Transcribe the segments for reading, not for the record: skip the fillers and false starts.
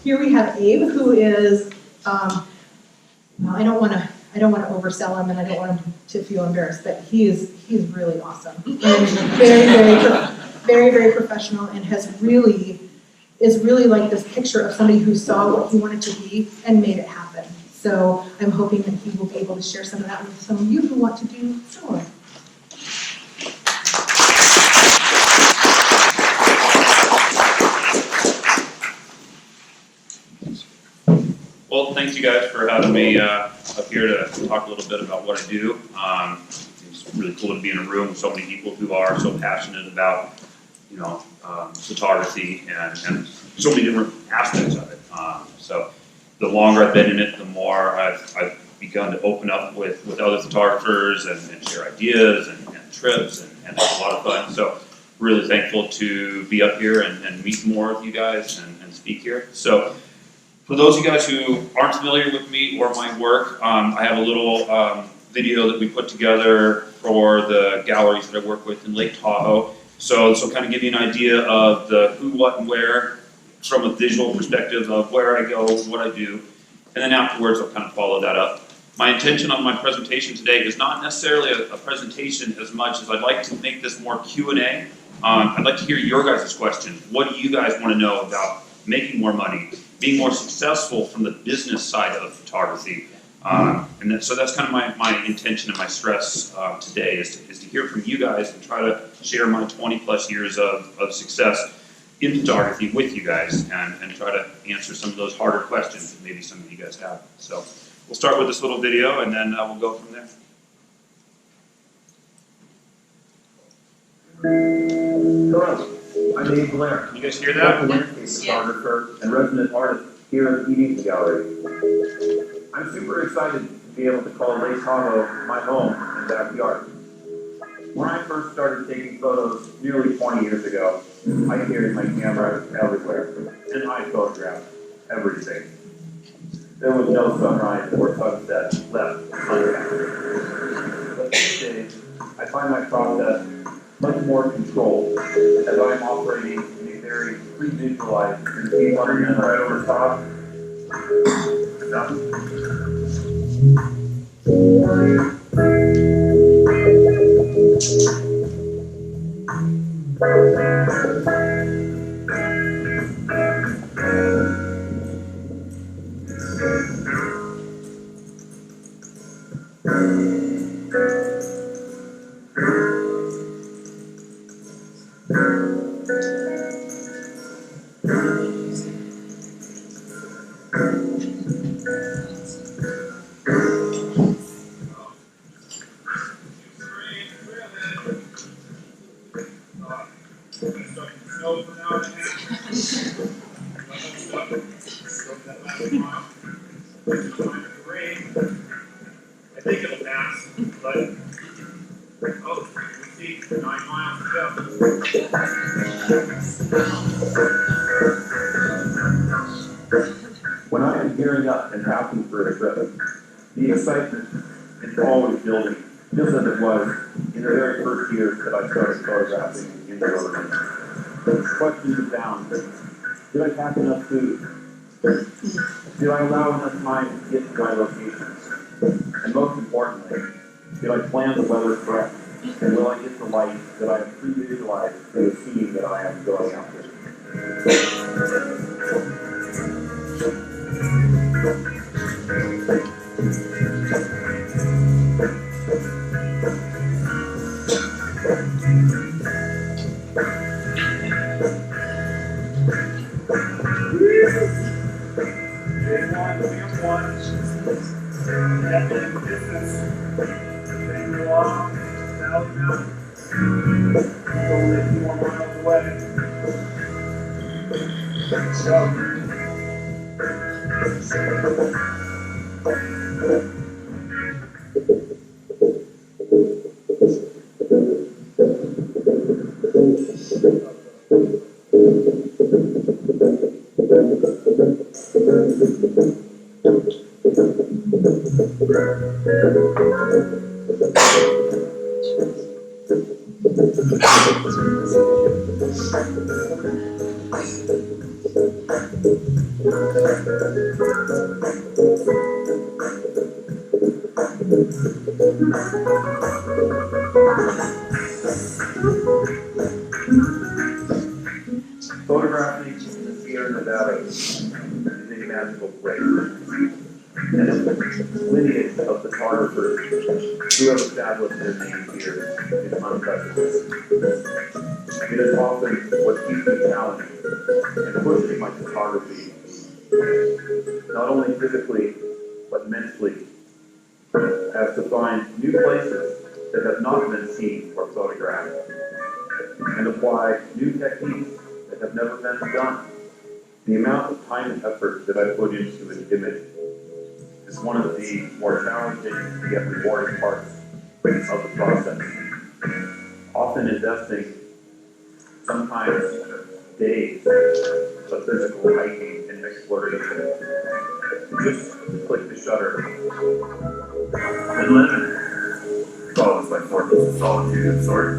here we have Abe, who is, well, I don't want to oversell him, and I don't want him to feel embarrassed, but he's really awesome and very, very professional, and is really like this picture of somebody who saw what he wanted to be and made it happen. So I'm hoping that he will be able to share some of that with some of you who want to do similar. Well, thank you guys for having me up here to talk a little bit about what I do. It's really cool to be in a room with so many people who are so passionate about, photography and so many different aspects of it. So the longer I've been in it, the more I've begun to open up with other photographers and share ideas and trips and it's a lot of fun. So really thankful to be up here and meet more of you guys and speak here. So for those of you guys who aren't familiar with me or my work, I have a little video that we put together for the galleries that I work with in Lake Tahoe. So kind of give you an idea of the who, what, and where from a visual perspective of where I go, what I do, and then afterwards I'll kind of follow that up. My intention on my presentation today is not necessarily a presentation as much as I'd like to make this more Q&A. I'd like to hear your guys' questions. What do you guys want to know about making more money, being more successful from the business side of photography? So that's kind of my intention and my stress today is to hear from you guys and try to share my 20 plus years of success in photography with you guys and try to answer some of those harder questions that maybe some of you guys have. So we'll start with this little video and then we'll go from there. Hello, I'm Abe Blair. Can you guys hear that? I'm a landscape photographer and resident artist here at the Eden Gallery. I'm super excited to be able to call Lake Tahoe my home and backyard. When I first started taking photos nearly 20 years ago, I carried my camera everywhere, and I photographed everything. There was no sunrise or sunset left uncaptured. But these days, I find my process much more controlled as I'm operating in a very pre-visualized and deep-learning right over top. I think it'll pass, but we see 9 miles to go. When I am gearing up and packing for a trip, the excitement is always building, just as it was in the very first years that I started photographing in the wilderness. Questions abound. Did I pack enough food? Did I allow enough time to get to my locations? And most importantly, did I plan the weather correct? And will I get the light that I have pre-visualized for the scene that I am going after? Photographing the Sierra Nevada is a magical place. And the lineage of photographers who have established their names here is unprecedented. It is often what keeps me challenged and pushes my photography, not only physically, but mentally, as to find new places that have not been seen or photographed, and apply new techniques that have never been done. The amount of time and effort that I put into an image is one of the more challenging yet rewarding parts of the process. Often investing sometimes days of physical hiking and exploration. Just click the shutter and live. Follows by forces of solitude and sort.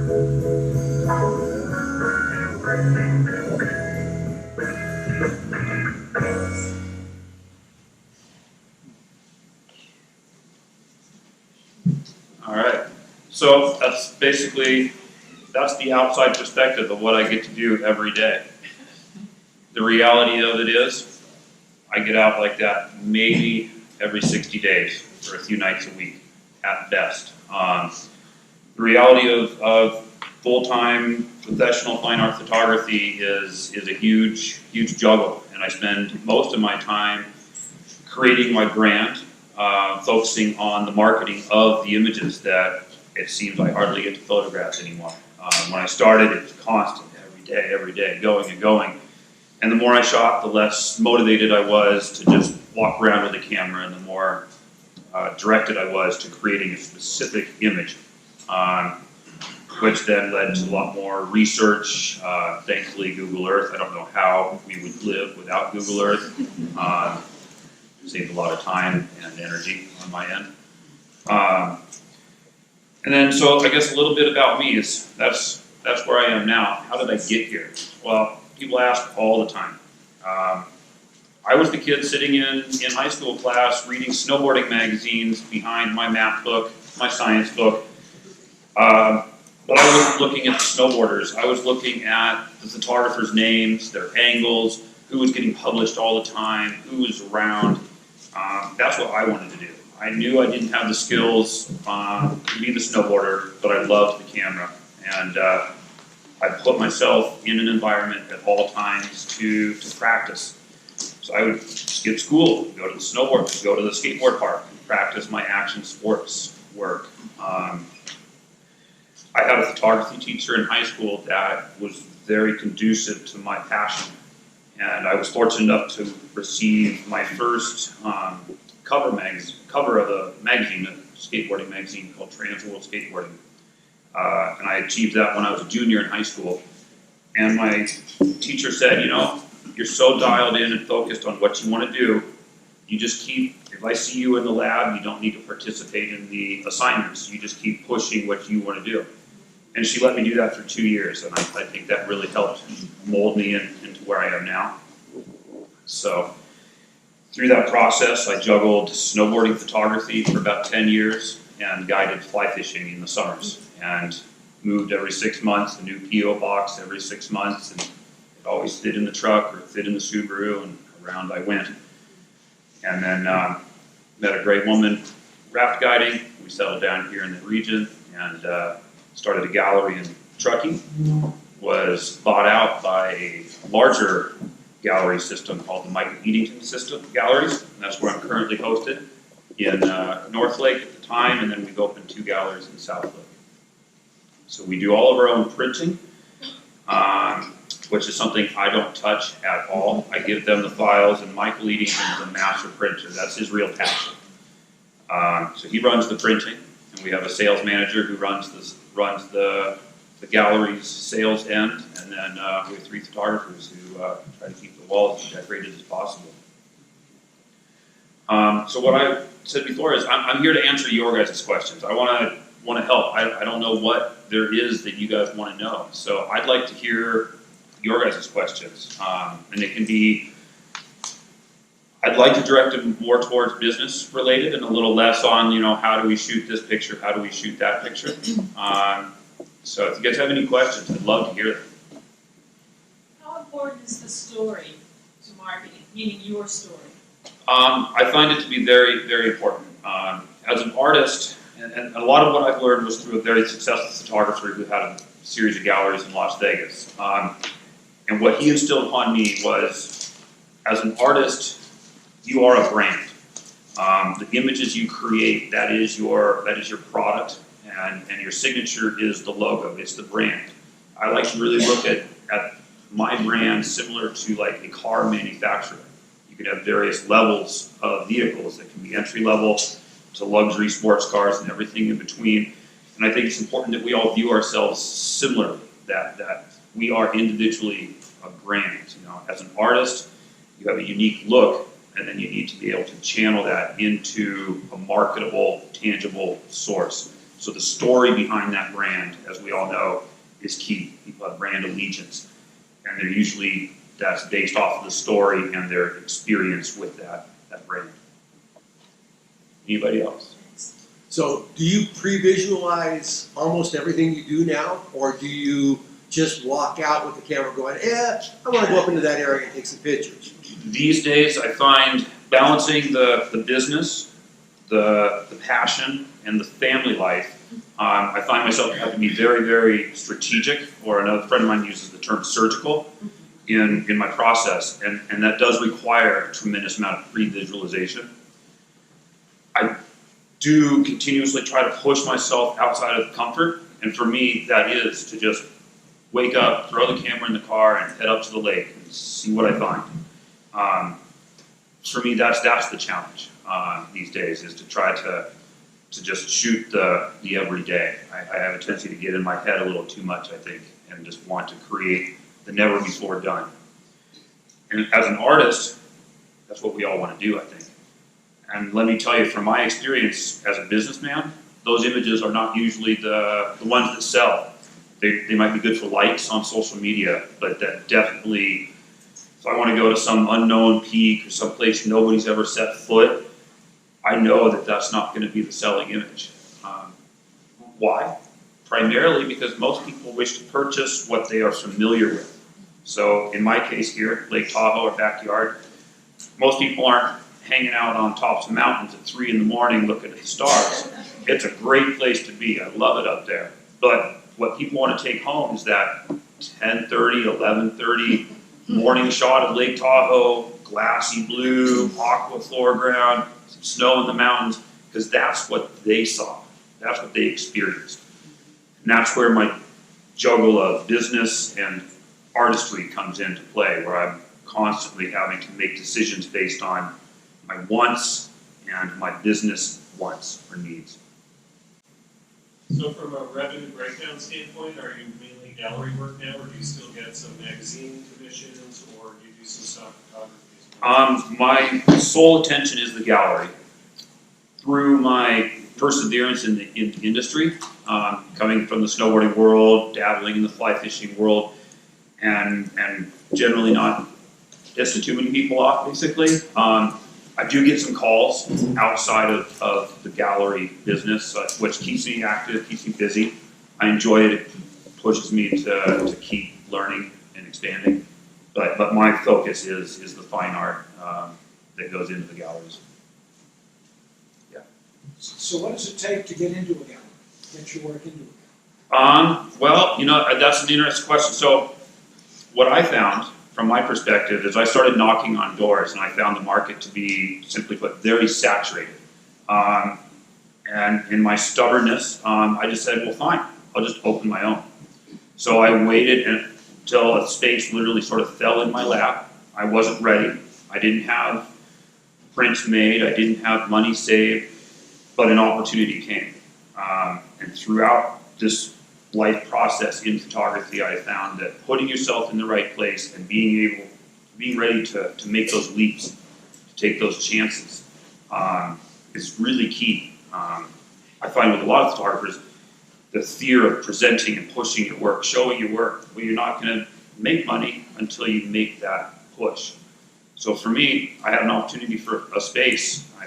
All right, so that's the outside perspective of what I get to do every day. The reality of it is, I get out like that maybe every 60 days or a few nights a week at best. The reality of full-time professional fine art photography is a huge juggle, and I spend most of my time creating my brand, focusing on the marketing of the images that it seems I hardly get to photograph anymore. When I started, it was constant, every day, going and going. And the more I shot, the less motivated I was to just walk around with a camera, and the more directed I was to creating a specific image, which then led to a lot more research. Thankfully, Google Earth, I don't know how we would live without Google Earth. Saved a lot of time and energy on my end. And then, so I guess a little bit about me is that's where I am now. How did I get here? Well, people ask all the time. I was the kid sitting in high school class reading snowboarding magazines behind my math book, my science book. But I wasn't looking at the snowboarders. I was looking at the photographers' names, their angles, who was getting published all the time, who was around. That's what I wanted to do. I knew I didn't have the skills to be the snowboarder, but I loved the camera. And I put myself in an environment at all times to practice. So I would skip school, go to the snowboard, go to the skateboard park, and practice my action sports work. I had a photography teacher in high school that was very conducive to my passion. And I was fortunate enough to receive my first cover of a magazine, a skateboarding magazine called Trans World Skateboarding. And I achieved that when I was a junior in high school. And my teacher said, you know, you're so dialed in and focused on what you want to do, you just keep, if I see you in the lab, you don't need to participate in the assignments. You just keep pushing what you want to do. And she let me do that for 2 years, and I think that really helped mold me into where I am now. So through that process, I juggled snowboarding photography for about 10 years and guided fly fishing in the summers, and moved every 6 months, a new P.O. box every 6 months, and it always fit in the truck or fit in the Subaru, and around I went. And then met a great woman raft guiding. We settled down here in the region and started a gallery in Truckee. Was bought out by a larger gallery system called the Mike Eatington System Galleries, and that's where I'm currently hosted in North Lake at the time, and then we've opened 2 galleries in South Lake. So we do all of our own printing, which is something I don't touch at all. I give them the files, and Michael Eatington is a master printer. That's his real passion. So he runs the printing, and we have a sales manager who runs the gallery's sales end, and then we have 3 photographers who try to keep the walls as decorated as possible. So what I said before is I'm here to answer your guys' questions. I want to help. I don't know what there is that you guys want to know, so I'd like to hear your guys' questions, and it can be I'd like to direct it more towards business related and a little less on, how do we shoot this picture, how do we shoot that picture. So if you guys have any questions, I'd love to hear them. How important is the story to marketing, meaning your story? I find it to be very, very important. As an artist, and a lot of what I've learned was through a very successful photographer who had a series of galleries in Las Vegas. And what he instilled upon me was, as an artist, you are a brand. The images you create, that is your product, and your signature is the logo, it's the brand. I like to really look at my brand similar to like a car manufacturer. You can have various levels of vehicles that can be entry level to luxury sports cars and everything in between. And I think it's important that we all view ourselves similarly, that we are individually a brand. As an artist, you have a unique look, and then you need to be able to channel that into a marketable, tangible source. So the story behind that brand, as we all know, is key. People have brand allegiance, and they're usually, that's based off of the story and their experience with that brand. Anybody else? So do you pre-visualize almost everything you do now, or do you just walk out with the camera going, I want to go up into that area and take some pictures? These days, I find balancing the business, the passion, and the family life, I find myself having to be very, very strategic, or another friend of mine uses the term surgical, in my process, and that does require a tremendous amount of pre-visualization. I do continuously try to push myself outside of comfort, and for me, that is to just wake up, throw the camera in the car, and head up to the lake and see what I find. For me, that's the challenge these days, is to try to just shoot the everyday. I have a tendency to get in my head a little too much, I think, and just want to create the never before done. And as an artist, that's what we all want to do, I think. And let me tell you, from my experience as a businessman, those images are not usually the ones that sell. They might be good for likes on social media, but that definitely, if I want to go to some unknown peak or someplace nobody's ever set foot, I know that that's not going to be the selling image. Why? Primarily because most people wish to purchase what they are familiar with. So in my case here, Lake Tahoe or backyard, most people aren't hanging out on tops of mountains at 3 in the morning looking at the stars. It's a great place to be. I love it up there. But what people want to take home is that 10:30, 11:30 morning shot of Lake Tahoe, glassy blue, aqua foreground, some snow in the mountains, because that's what they saw. That's what they experienced. And that's where my juggle of business and artistry comes into play, where I'm constantly having to make decisions based on my wants and my business wants or needs. So from a revenue breakdown standpoint, are you mainly gallery work now, or do you still get some magazine commissions, or do you do some stock photography? My sole attention is the gallery. Through my perseverance in the industry, coming from the snowboarding world, dabbling in the fly fishing world, and generally not pissing too many people off, basically. I do get some calls outside of the gallery business, which keeps me active, keeps me busy. I enjoy it. It pushes me to keep learning and expanding. But my focus is the fine art that goes into the galleries. Yeah. So what does it take to get into a gallery? Get your work into a gallery? Well, that's an interesting question. So what I found, from my perspective, is I started knocking on doors, and I found the market to be, simply put, very saturated. And in my stubbornness, I just said, well, fine, I'll just open my own. So I waited until a space literally sort of fell in my lap. I wasn't ready. I didn't have prints made. I didn't have money saved, but an opportunity came. And throughout this life process in photography, I found that putting yourself in the right place and being ready to make those leaps, to take those chances, is really key. I find with a lot of photographers, the fear of presenting and pushing your work, showing your work, well, you're not going to make money until you make that push. So for me, I had an opportunity for a space. I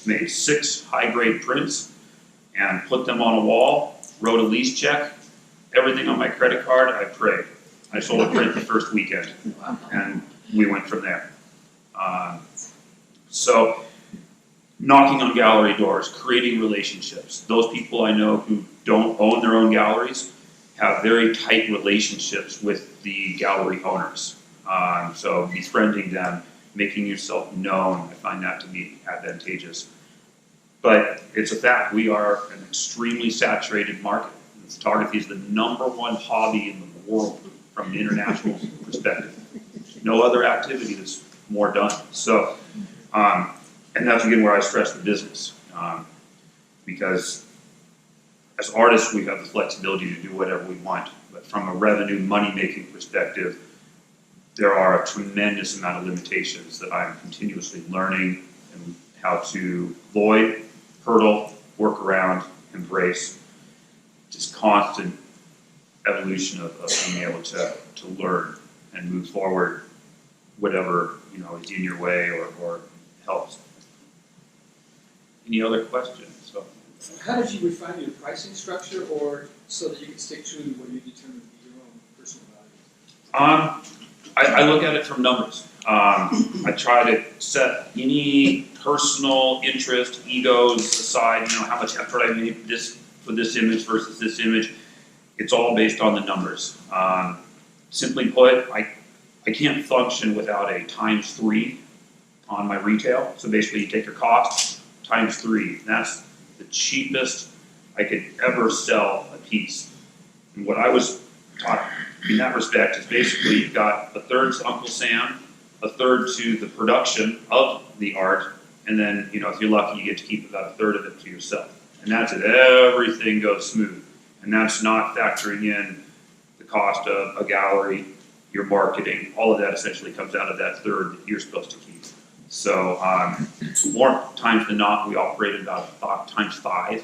made 6 high-grade prints and put them on a wall, wrote a lease check, everything on my credit card, I prayed. I sold a print the first weekend, and we went from there. So knocking on gallery doors, creating relationships. Those people I know who don't own their own galleries have very tight relationships with the gallery owners. So befriending them, making yourself known, I find that to be advantageous. But it's a fact, we are an extremely saturated market. Photography is the #1 hobby in the world from an international perspective. No other activity is more done. So, and that's again where I stress the business. Because as artists, we have the flexibility to do whatever we want. But from a revenue, money-making perspective, there are a tremendous amount of limitations that I'm continuously learning and how to avoid, hurdle, work around, embrace. Just constant evolution of being able to learn and move forward, whatever is in your way or helps. Any other questions? So, How did you refine your pricing structure, or so that you can stick true to what you determine to be your own personal value? I look at it from numbers. I try to set any personal interest, egos aside. How much effort I made for this image versus this image. It's all based on the numbers. Simply put, I can't function without a ×3 on my retail. So basically, you take your cost ×3. That's the cheapest I could ever sell a piece. And what I was taught in that respect is basically you've got 1/3 to Uncle Sam, 1/3 to the production of the art, and then if you're lucky, you get to keep about 1/3 of it to yourself. And that's it. Everything goes smooth, and that's not factoring in the cost of a gallery, your marketing. All of that essentially comes out of that 1/3 that you're supposed to keep. So more times than not, we operate about ×5.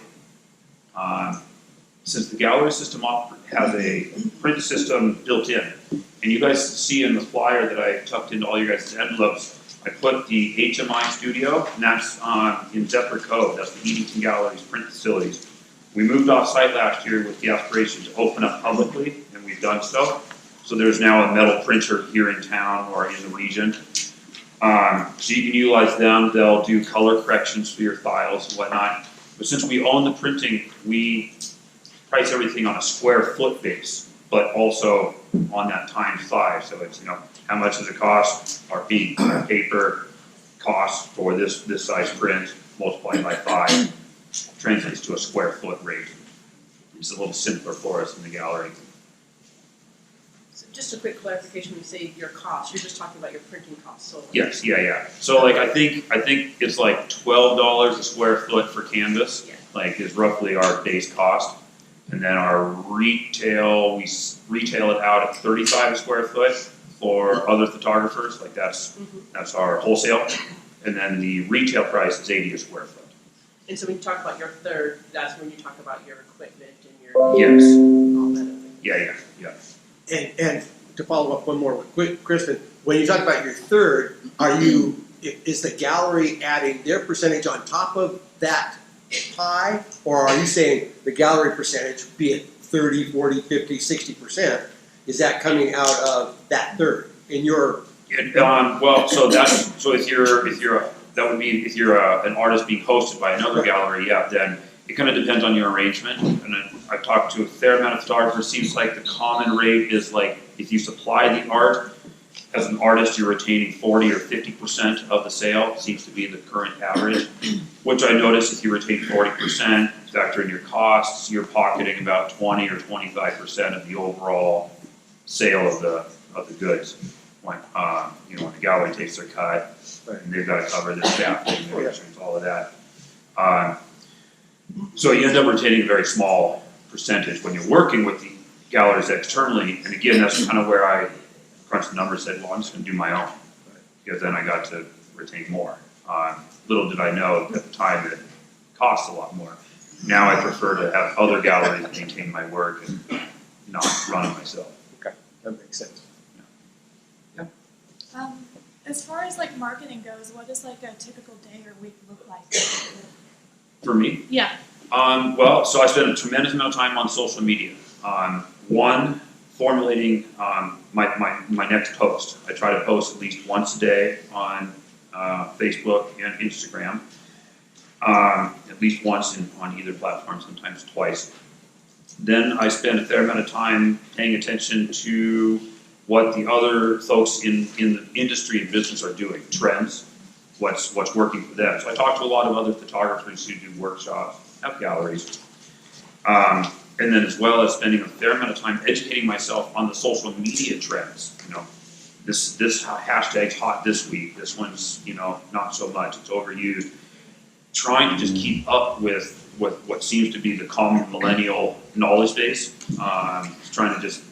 Since the gallery system has a print system built in, and you guys see in the flyer that I tucked into all your guys' envelopes, I put the HMI studio, and that's in Zephyr Cove. That's the Edenton Gallery's print facilities. We moved off site last year with the aspiration to open up publicly, and we've done so. So there's now a metal printer here in town or in the region. So you can utilize them. They'll do color corrections for your files and whatnot. But since we own the printing, we price everything on a square foot base, but also on that ×5. So it's, how much does it cost? Our ink, our paper cost for this size print multiplied by 5 translates to a square foot rate. It's a little simpler for us in the gallery. So just a quick clarification, when you say your cost, you're just talking about your printing costs solely? Yes, yeah. So I think it's like $12 a square foot for canvas, is roughly our base cost. And then our retail, we retail it out at 35 a square foot for other photographers, that's our wholesale. And then the retail price is 80 a square foot. And so when you talk about your 1/3, that's when you talk about your equipment and your Yes. all that other thing. Yeah. And to follow up one more with Kristen, when you talk about your 1/3, is the gallery adding their percentage on top of that pie? Or are you saying the gallery percentage, be it 30, 40, 50, 60%, is that coming out of that 1/3 in your? So if you're an artist being hosted by another gallery, then it kind of depends on your arrangement. And then I've talked to a fair amount of photographers. Seems like the common rate is if you supply the art as an artist, you're retaining 40 or 50% of the sale. Seems to be the current average. Which I notice if you retain 40%, factor in your costs, you're pocketing about 20 or 25% of the overall sale of the goods. When the gallery takes their cut, and they've got to cover their staff, their insurance, all of that. So you end up retaining a very small percentage when you're working with the galleries externally. And again, that's kind of where I crunched the numbers and said, well, I'm just going to do my own. Because then I got to retain more. Little did I know at the time that it costs a lot more. Now I prefer to have other galleries maintain my work and not run it myself. Okay, that makes sense. As far as like marketing goes, what does like a typical day or week look like? For me, Yeah. well, so I spend a tremendous amount of time on social media. One, formulating my next post. I try to post at least once a day on Facebook and Instagram, at least once on either platform, sometimes twice. Then I spend a fair amount of time paying attention to what the other folks in the industry and business are doing, trends, what's working for them. So I talk to a lot of other photographers who do workshops, have galleries, and then as well as spending a fair amount of time educating myself on the social media trends. You know, this hashtag's hot this week. This one's not so much. It's overused. Trying to just keep up with what seems to be the common millennial knowledge base. Trying to just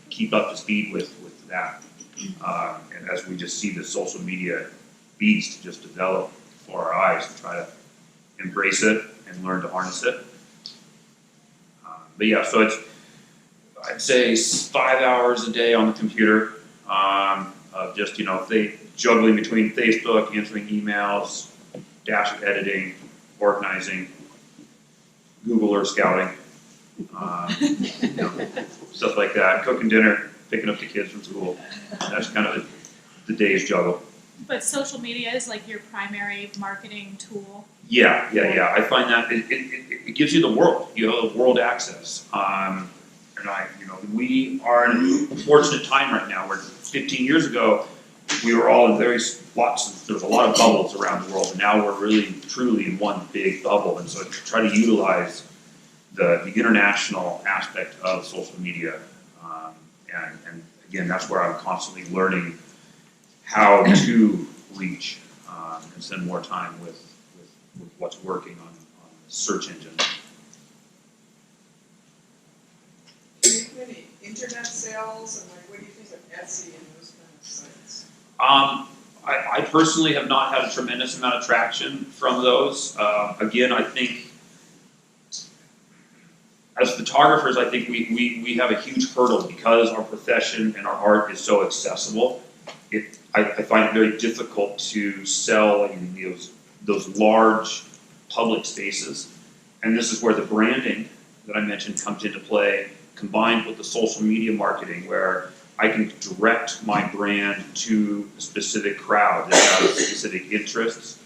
keep up to speed with that. And as we just see the social media beast just develop before our eyes, to try to embrace it and learn to harness it. But yeah, so I'd say 5 hours a day on the computer, of just juggling between Facebook, answering emails, dash of editing, organizing, Google Earth scouting, stuff like that, cooking dinner, picking up the kids from school. That's kind of the day's juggle. But social media is like your primary marketing tool. Yeah. I find that it gives you the world, the world access. And we are in a fortunate time right now where 15 years ago, we were all in there was a lot of bubbles around the world, and now we're really, truly in one big bubble. And so to try to utilize the international aspect of social media, and again, that's where I'm constantly learning how to reach and spend more time with what's working on the search engine. Do you do any internet sales, and what do you think of Etsy and those kind of sites? I personally have not had a tremendous amount of traction from those. Again, I think as photographers, I think we have a huge hurdle because our profession and our art is so accessible. I find it very difficult to sell in those large public spaces. And this is where the branding that I mentioned comes into play, combined with the social media marketing, where I can direct my brand to a specific crowd that has specific interests,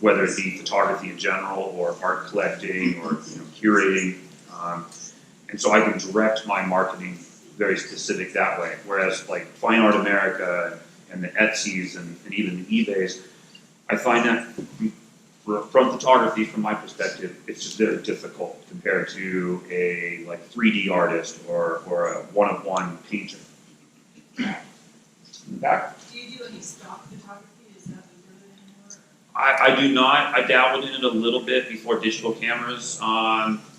whether it be photography in general or art collecting or curating. And so I can direct my marketing very specific that way. Whereas like Fine Art America and the Etsy's and even the eBays, I find that from photography, from my perspective, it's just very difficult compared to a 3D artist or a one-of-one painter. Back? Do you do any stock photography? Is that lucrative anymore? I do not. I dabbled in it a little bit before digital cameras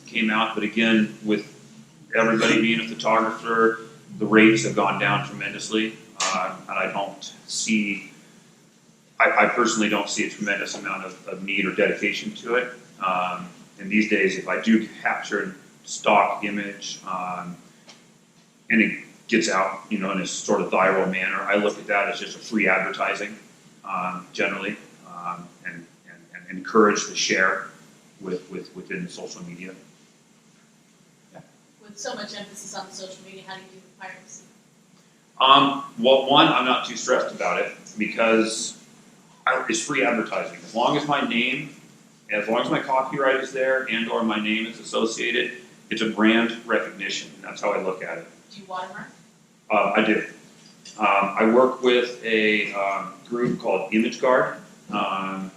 came out, but again, with everybody being a photographer, the rates have gone down tremendously, and I don't see. I personally don't see a tremendous amount of need or dedication to it. And these days, if I do capture a stock image and it gets out, in a sort of viral manner, I look at that as just a free advertising, generally, and encourage the share within social media. With so much emphasis on social media, how do you do the piracy? Well, one, I'm not too stressed about it because it's free advertising. As long as my name, as long as my copyright is there and/or my name is associated, it's a brand recognition. And that's how I look at it. Do you watermark? I do. I work with a group called Image Guard. I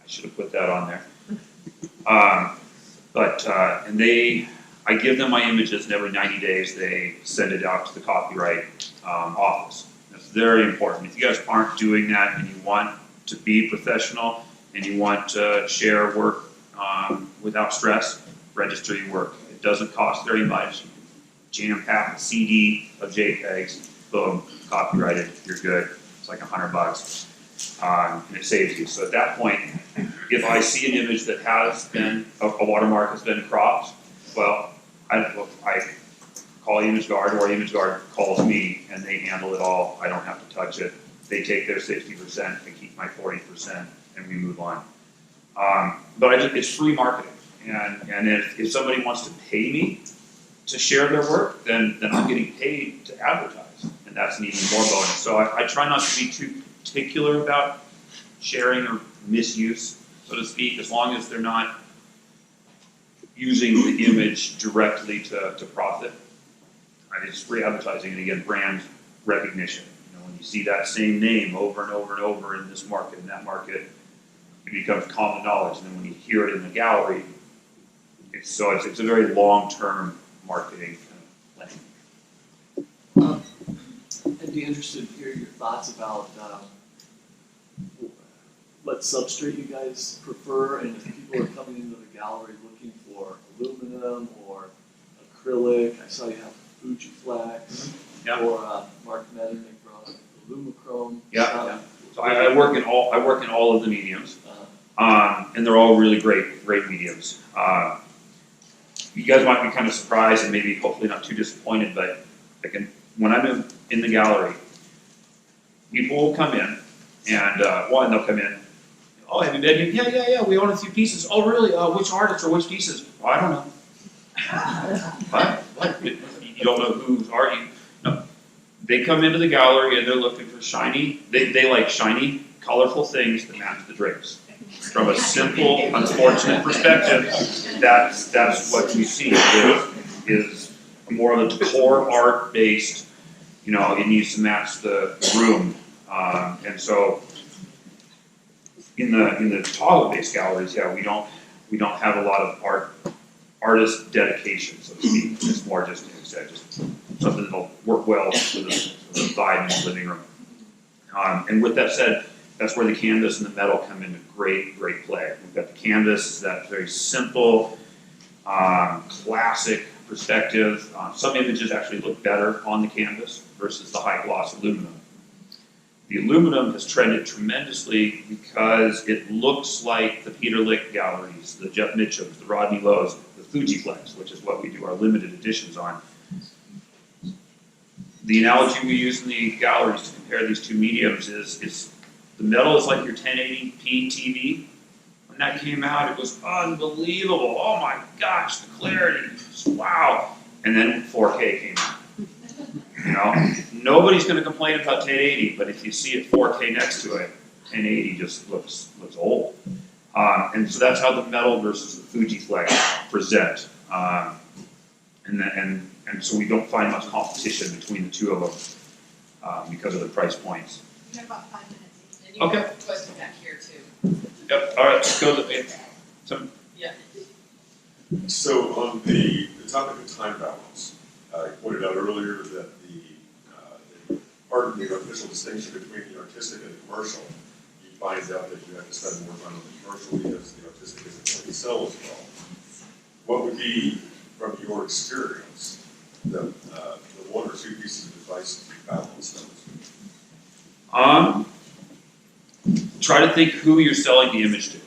should have put that on there. And I give them my images, and every 90 days they send it out to the copyright office. That's very important. If you guys aren't doing that and you want to be professional and you want to share work without stress, register your work. It doesn't cost very much. Jam pack a CD of JPEGs, boom, copyrighted, you're good. It's like $100, and it saves you. So at that point, if I see an image that has been a watermark has been cropped, well, I call Image Guard, or Image Guard calls me, and they handle it all. I don't have to touch it. they take their 60%, I keep my 40%, and we move on. But it's free marketing, and if somebody wants to pay me to share their work, then I'm getting paid to advertise, and that's an even more bonus. So I try not to be too particular about sharing or misuse, so to speak, as long as they're not using the image directly to profit. It's free advertising, and again, brand recognition. You know, when you see that same name over and over and over in this market and that market, it becomes common knowledge. And then when you hear it in the gallery, it's a very long-term marketing kind of plan. I'd be interested to hear your thoughts about what substrate you guys prefer, and if people are coming into the gallery looking for aluminum or acrylic. I saw you have Fujiflex, Yeah. or Mark Metternich brought up Alumachrome. Yeah. So I work in all of the mediums, Uh, and they're all really great mediums. You guys might be kind of surprised and maybe hopefully not too disappointed, but when I'm in the gallery, people will come in, and they'll come in. Oh, have you been here? Yeah. We own a few pieces. Oh, really? Which artists or which pieces? Oh, I don't know. What? You don't know whose art you? No. They come into the gallery and they're looking for shiny. They like shiny, colorful things that match the drapes. From a simple, unfortunate perspective, that's what we see is more of a decor art based. You know, it needs to match the room, and so in the toggle-based galleries, yeah, we don't have a lot of artist dedication, so to speak. It's more just, like I said, just something that'll work well for the vibe in the living room. And with that said, that's where the canvas and the metal come into great play. We've got the canvas, that very simple, classic perspective. Some images actually look better on the canvas versus the high gloss aluminum. The aluminum has trended tremendously because it looks like the Peter Lick galleries, the Jeff Mitchums, the Rodney Lowe's, the Fujiflex, which is what we do our limited editions on. The analogy we use in the galleries to compare these two mediums is the metal is like your 1080p TV. When that came out, it was unbelievable. Oh my gosh, the clarity, wow. And then 4K came out. You know, nobody's going to complain about 1080, but if you see it 4K next to it, 1080 just looks old. And so that's how the metal versus the Fujiflex present. And so we don't find much competition between the two of them because of the price points. We have about 5 minutes. And you Okay. have a question back here too. Yep. All right. Let's go to the. Yeah. So on the topic of time balance, I pointed out earlier that the part of the artificial distinction between the artistic and the commercial, he finds out that you have to spend more time on the commercial because the artistic isn't going to sell as well. What would be, from your experience, the one or two pieces of advice to balance those? Try to think who you're selling the image to.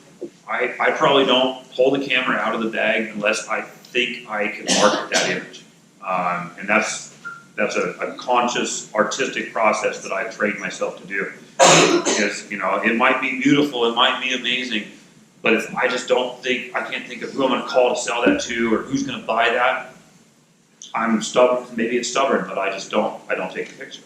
I probably don't pull the camera out of the bag unless I think I can market that image. And that's a conscious artistic process that I've trained myself to do. Because, you know, it might be beautiful, it might be amazing, but if I just don't think, I can't think of who I'm going to call to sell that to or who's going to buy that, I'm stubborn. Maybe it's stubborn, but I don't take the picture.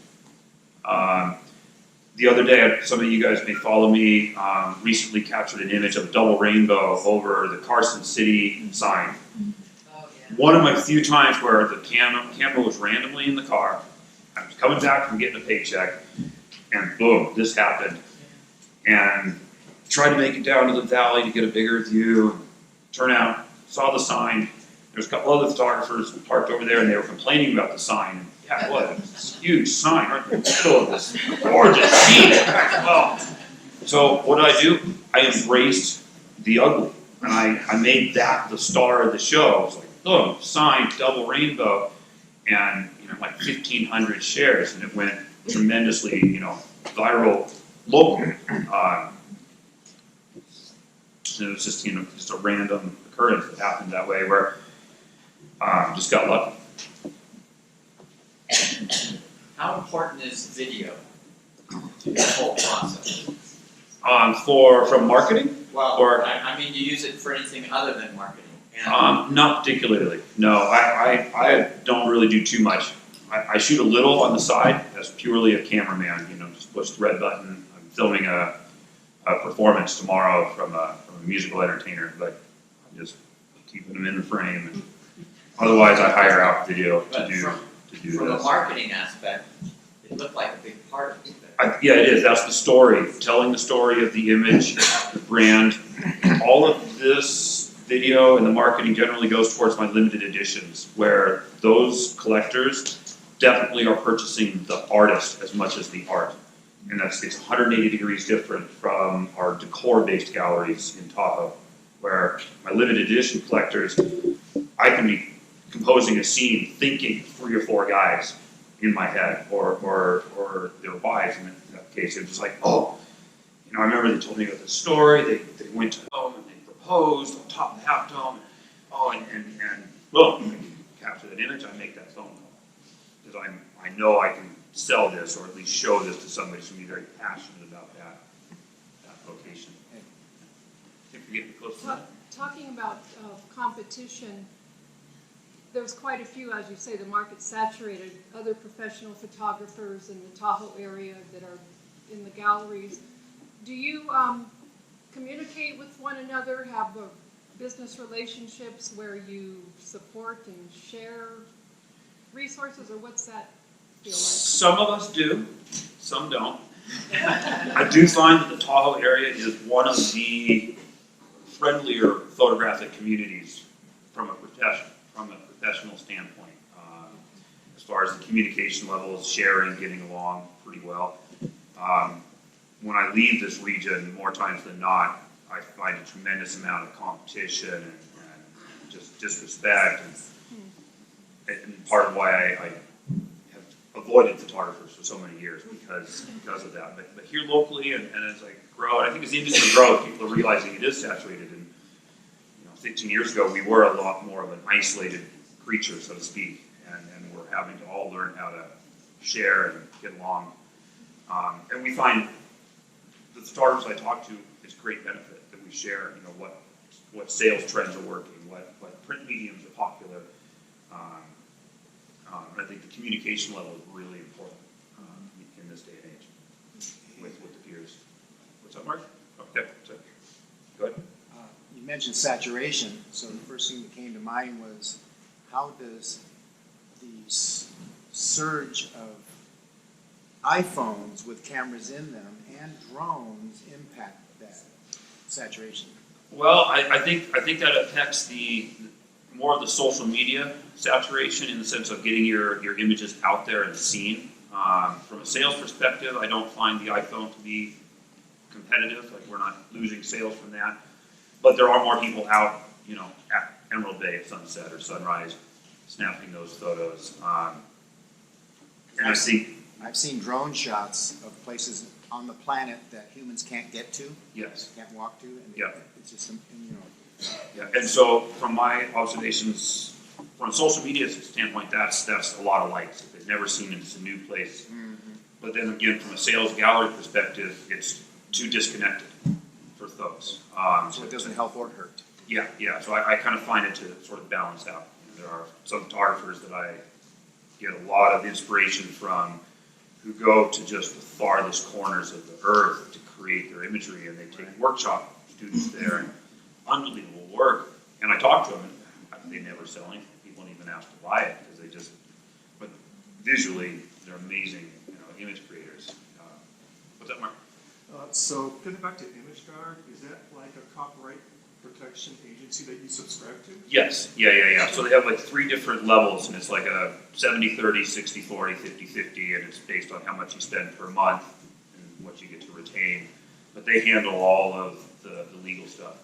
The other day, some of you guys may follow me, recently captured an image of a double rainbow over the Carson City sign. Oh, yeah. One of my few times where the camera was randomly in the car. I was coming back from getting a paycheck, and boom, this happened. And tried to make it down to the valley to get a bigger view. Turn out, saw the sign. There's a couple other photographers parked over there, and they were complaining about the sign. And yeah, what? This huge sign right in the middle of this gorgeous scene. Well, so what did I do? I embraced the ugly, and I made that the star of the show. I was like, boom, sign, double rainbow, and like 1,500 shares, and it went tremendously, viral locally. It was just, just a random occurrence that happened that way where just got lucky. How important is video? to your whole process? From marketing? Well, Or- I mean, you use it for anything other than marketing? Not particularly. No, I don't really do too much. I shoot a little on the side as purely a cameraman, just push the red button. I'm filming a performance tomorrow from a musical entertainer, but I'm just keeping them in the frame. And otherwise, I hire out video to But do from a this. marketing aspect, it looked like a big part of it. Yeah, it is. That's the story. Telling the story of the image, the brand. All of this video and the marketing generally goes towards my limited editions, where those collectors definitely are purchasing the artist as much as the art. And it's 180 degrees different from our decor-based galleries in Tahoe, where my limited edition collectors, I can be composing a scene, thinking 3 or 4 guys in my head, or their wives in that case. It was just like, oh, I remember they told me about this story. They went to home and they proposed on top of the half dome. And boom, I can capture that image. I make that phone call because I know I can sell this or at least show this to somebody who's going to be very passionate about that location. I think we're getting close to that. Talking about competition, there's quite a few, as you say, the market's saturated. Other professional photographers in the Tahoe area that are in the galleries. Do you communicate with one another, have business relationships where you support and share resources, or what's that feel like? Some of us do, some don't. I do find that the Tahoe area is one of the friendlier photographic communities from a professional standpoint. As far as the communication levels, sharing, getting along pretty well. When I leave this region, more times than not, I find a tremendous amount of competition and just disrespect. And part of why I have avoided photographers for so many years because of that. But here locally, and as I grow, and I think as the industry grows, people are realizing it is saturated. And 15 years ago, we were a lot more of an isolated creature, so to speak, and we're having to all learn how to share and get along. And we find the photographers I talk to, it's great benefit that we share. What sales trends are working, what print mediums are popular. I think the communication level is really important in this day and age with the peers. What's up, Mark? Okay, so, go ahead. You mentioned saturation, so the first thing that came to mind was how does the surge of iPhones with cameras in them and drones impact that saturation? Well, I think that affects more of the social media saturation in the sense of getting your images out there and seen. From a sales perspective, I don't find the iPhone to be competitive. Like, we're not losing sales from that. But there are more people out, at Emerald Bay at sunset or sunrise, snapping those photos. And I see. I've seen drone shots of places on the planet that humans can't get to. Yes. Can't walk to, and Yeah. it's just Yeah, and so from my observations, from a social media standpoint, that's a lot of likes. If they've never seen it, it's a new place. Mm-hmm. But then again, from a sales gallery perspective, it's too disconnected for folks. So it doesn't help or hurt. Yeah. So I kind of find it to sort of balance out. There are some photographers that I get a lot of inspiration from who go to just the farthest corners of the earth to create their imagery, and they take workshop students there, and unbelievable work. And I talk to them, and they never sell anything. People don't even ask to buy it because but visually, they're amazing, image creators. What's up, Mark? So getting back to ImageGuard, is that like a copyright protection agency that you subscribe to? Yes, yeah. So they have like 3 different levels, and it's like a 70-30, 60-40, 50-50, and it's based on how much you spend per month and what you get to retain. But they handle all of the legal stuff.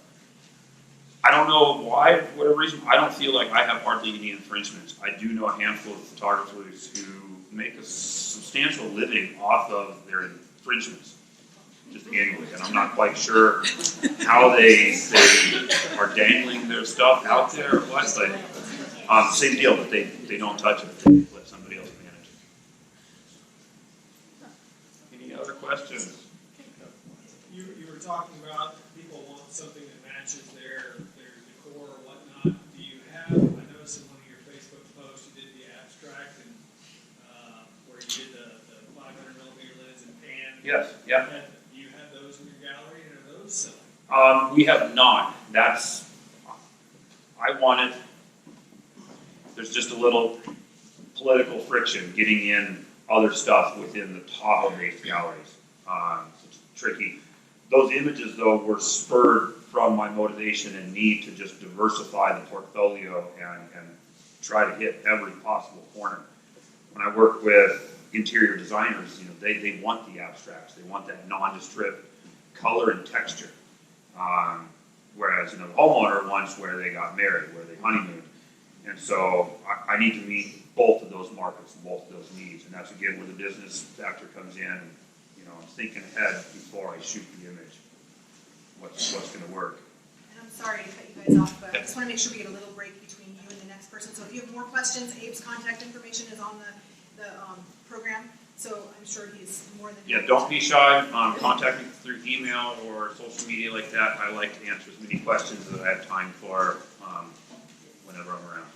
I don't know why, for whatever reason, I don't feel like I have hardly any infringements. I do know a handful of photographers who make a substantial living off of their infringements, just annually, and I'm not quite sure how they are dangling their stuff out there or what, but same deal, but they don't touch it, they let somebody else manage it. Any other questions? were talking about people want something that matches their decor or whatnot. Do you have, I noticed in one of your Facebook posts, you did the abstract and, where you did the 500 millimeter lens and pan. Yes, yeah. Do you have those in your gallery and are those selling? We have not. I wanted, there's just a little political friction getting in other stuff within the Tahoe-based galleries. It's tricky. Those images, though, were spurred from my motivation and need to just diversify the portfolio and try to hit every possible corner. When I work with interior designers, they want the abstracts. They want that nondescript color and texture. Whereas, the homeowner wants where they got married, where they honeymooned. And so I need to meet both of those markets and both of those needs. And that's again where the business factor comes in. And, I'm thinking ahead before I shoot the image. What's going to work. And I'm sorry to cut you guys off, but I just want to make sure we get a little break between you and the next person. So if you have more questions, Abe's contact information is on the program. So I'm sure he's more than Yeah, don't be shy. Contact me through email or social media like that. I like to answer as many questions as I have time for whenever I'm around.